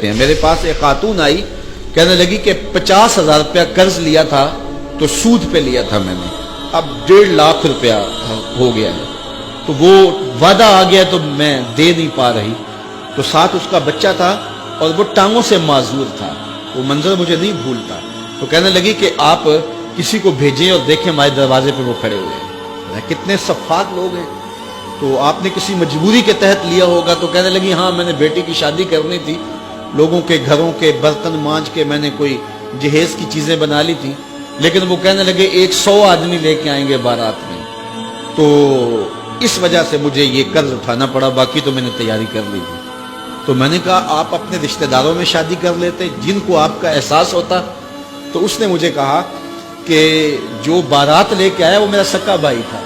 میرے پاس ایک خاتون آئی، کہنے لگی کہ 50,000 روپیہ قرض لیا تھا تو سود پہ لیا تھا میں نے، اب 1.5 لاکھ روپیہ ہو گیا ہے، تو وہ وعدہ آ گیا تو میں دے نہیں پا رہی، تو ساتھ اس کا بچہ تھا اور وہ ٹانگوں سے معذور تھا، وہ منظر مجھے نہیں بھولتا۔ تو کہنے لگی کہ آپ کسی کو بھیجیں اور دیکھیں ہمارے دروازے پہ وہ کھڑے ہوئے ہیں، کتنے صفاق لوگ ہیں، تو آپ نے کسی مجبوری کے تحت لیا ہوگا۔ تو کہنے لگی ہاں میں نے بیٹی کی شادی کرنی تھی، لوگوں کے گھروں کے برتن مانج کے میں نے کوئی جہیز کی چیزیں بنا لی تھی، لیکن وہ کہنے لگے 100 آدمی لے کے آئیں گے بارات میں، تو اس وجہ سے مجھے یہ قرض اٹھانا پڑا، باقی تو میں نے تیاری کر لی تھی۔ تو میں نے کہا آپ اپنے رشتہ داروں میں شادی کر لیتے جن کو آپ کا احساس ہوتا۔ تو اس نے مجھے کہا کہ جو بارات لے کے آیا وہ میرا سکا بھائی تھا،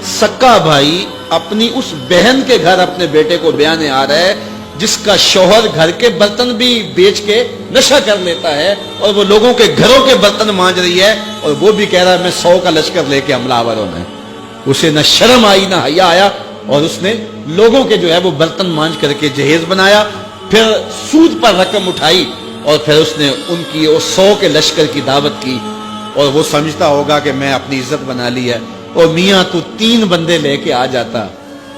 سکا بھائی اپنی اس بہن کے گھر اپنے بیٹے کو بیانے آ رہا ہے جس کا شوہر گھر کے برتن بھی بیچ کے نشہ کر لیتا ہے اور وہ لوگوں کے گھروں کے برتن مانج رہی ہے، اور وہ بھی کہہ رہا ہے میں 100 کا لشکر لے کے حملہ آور ہونا ہے۔ اسے نہ شرم آئی نہ حیا آیا، اور اس نے لوگوں کے جو ہے وہ برتن مانج کر کے جہیز بنایا، پھر سود پر رقم اٹھائی اور پھر اس نے ان کی 100 کے لشکر کی دعوت کی، اور وہ سمجھتا ہوگا کہ میں اپنی عزت بنا لی ہے، اور میاں تو 3 بندے لے کے آ جاتا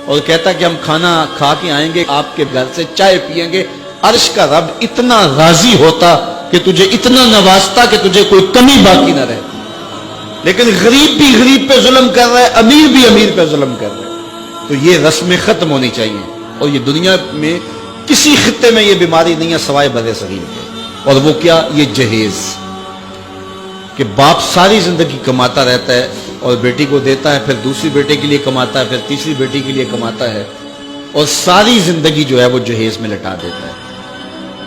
اور کہتا کہ ہم کھانا کھا کے آئیں گے، آپ کے گھر سے چائے پیئیں گے، عرش کا رب اتنا راضی ہوتا کہ تجھے اتنا نوازتا کہ تجھے کوئی کمی باقی نہ رہتی، لیکن غریب بھی غریب پہ ظلم کر رہا ہے، امیر بھی امیر پہ ظلم کر رہا ہے۔ تو یہ رسمیں ختم ہونی چاہیے، اور یہ دنیا میں کسی خطے میں یہ بیماری نہیں ہے سوائے بر صغیر کے، اور وہ کیا، یہ جہیز، کہ باپ ساری زندگی کماتا رہتا ہے اور بیٹی کو دیتا ہے، پھر دوسری بیٹے کے لیے کماتا ہے، پھر تیسری بیٹی کے لیے کماتا ہے، اور ساری زندگی جو ہے وہ جہیز میں لٹا دیتا ہے،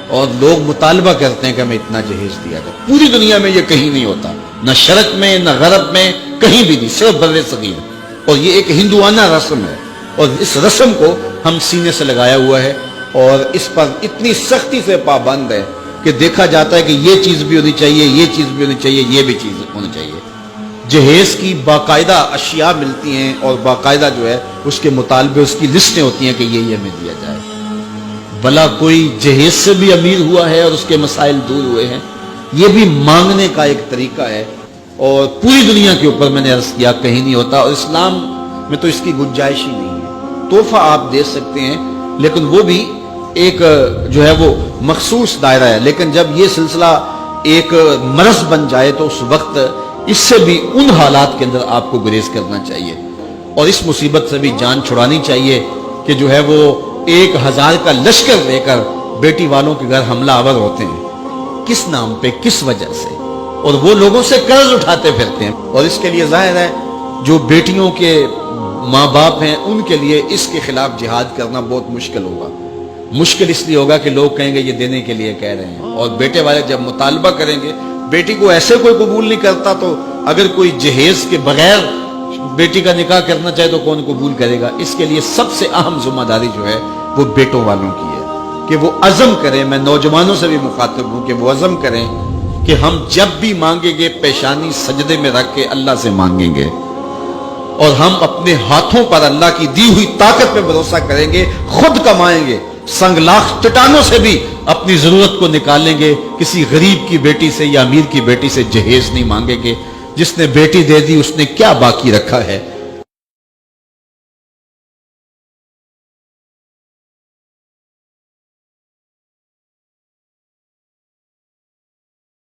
اور لوگ مطالبہ کرتے ہیں کہ ہمیں اتنا جہیز دیا جائے۔ پوری دنیا میں یہ کہیں نہیں ہوتا، نہ شرق میں نہ غرب میں، کہیں بھی نہیں، صرف بر صغیر، اور یہ ایک ہندوانہ رسم ہے، اور اس رسم کو ہم سینے سے لگایا ہوا ہے، اور اس پر اتنی سختی سے پابند ہے کہ دیکھا جاتا ہے کہ یہ چیز بھی ہونی چاہیے، یہ چیز بھی ہونی چاہیے، یہ بھی چیز ہونی چاہیے۔ جہیز کی باقاعدہ اشیاء ملتی ہیں، اور باقاعدہ جو ہے اس کے مطالبے، اس کی لسٹیں ہوتی ہیں کہ یہ ہمیں دیا جائے۔ بھلا کوئی جہیز سے بھی امیر ہوا ہے اور اس کے مسائل دور ہوئے ہیں؟ یہ بھی مانگنے کا ایک طریقہ ہے، اور پوری دنیا کے اوپر میں نے عرض کیا کہیں نہیں ہوتا، اور اسلام میں تو اس کی گنجائش ہی نہیں ہے۔ تحفہ آپ دے سکتے ہیں، لیکن وہ بھی ایک جو ہے وہ مخصوص دائرہ ہے، لیکن جب یہ سلسلہ ایک مرض بن جائے تو اس وقت اس سے بھی ان حالات کے اندر آپ کو گریز کرنا چاہیے، اور اس مصیبت سے بھی جان چھڑانی چاہیے کہ جو ہے وہ 1000 کا لشکر لے کر بیٹی والوں کے گھر حملہ آور ہوتے ہیں، کس نام پہ، کس وجہ سے، اور وہ لوگوں سے قرض اٹھاتے پھرتے ہیں۔ اور اس کے لیے ظاہر ہے جو بیٹیوں کے ماں باپ ہیں ان کے لیے اس کے خلاف جہاد کرنا بہت مشکل ہوگا۔ مشکل اس لیے ہوگا کہ لوگ کہیں گے یہ دینے کے لیے کہہ رہے ہیں، اور بیٹے والے جب مطالبہ کریں گے، بیٹی کو ایسے کوئی قبول نہیں کرتا، تو اگر کوئی جہیز کے بغیر بیٹی کا نکاح کرنا چاہے تو کون قبول کرے گا؟ اس کے لیے سب سے اہم ذمہ داری جو ہے وہ بیٹوں والوں کی ہے کہ وہ عزم کریں۔ میں نوجوانوں سے بھی مخاطب ہوں کہ وہ عزم کریں کہ ہم جب بھی مانگیں گے پیشانی سجدے میں رکھ کے اللہ سے مانگیں گے، اور ہم اپنے ہاتھوں پر اللہ کی دی ہوئی طاقت پہ بھروسہ کریں گے، خود کمائیں گے، سنگلاخ چٹانوں سے بھی اپنی ضرورت کو نکالیں گے، کسی غریب کی بیٹی سے یا امیر کی بیٹی سے جہیز نہیں مانگیں گے۔ جس نے بیٹی دے دی اس نے کیا باقی رکھا ہے؟